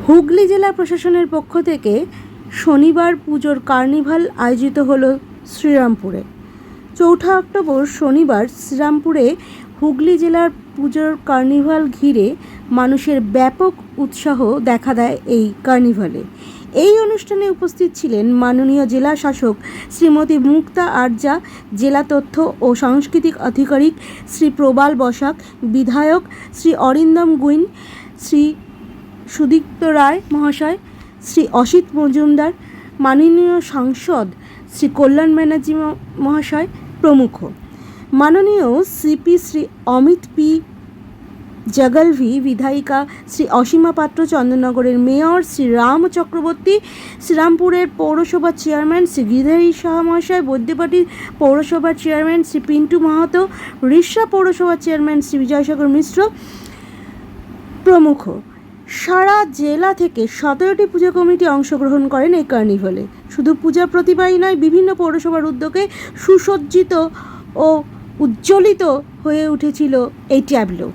হুগলি জেলা প্রশাসনের পক্ষ থেকে শনিবার পুজোর কার্নিভাল আয়োজিত হলো শ্রীরামপুরে। ৪ অক্টোবর শনিবার শ্রীরামপুরে হুগলি জেলার পুজোর কার্নিভাল ঘিরে মানুষের ব্যাপক উৎসাহ দেখা দেয় এই কার্নিভালে। এই অনুষ্ঠানে উপস্থিত ছিলেন মাননীয় জেলা শাসক শ্রীমতী মুক্তা আরজা, জেলা তথ্য ও সাংস্কৃতিক আধিকারিক শ্রী প্রবাল বসাক, বিধায়ক শ্রী অরিন্দম গুইন, শ্রী সুদীপ্ত রায় মহাশয়, শ্রী অসিত মজুমদার, মাননীয় সাংসদ শ্রী কল্যাণ ব্যানার্জি মহাশয় প্রমুখ। মাননীয় সিপি শ্রী অমিত পি জগলভি, বিধায়িকা শ্রী অসীমা পাত্র, চন্দননগরের মেয়র শ্রী রাম চক্রবর্তী, শ্রীরামপুরের পৌরসভার চেয়ারম্যান শ্রী গিরিধারী সাহা মহাশয়, বৈদ্যবাটী পৌরসভার চেয়ারম্যান শ্রী পিন্টু মাহাতো, রিষড়া পৌরসভার চেয়ারম্যান শ্রী বিজয়সাগর মিশ্র প্রমুখ। সারা জেলা থেকে 17টি পূজা কমিটি অংশগ্রহণ করেন এই কার্নিভালে। শুধু পূজা প্রতিমাই নয়, বিভিন্ন পৌরসভার উদ্যোগে সুসজ্জিত ও উজ্জ্বলিত হয়ে উঠেছিল এই ট্যাবলো।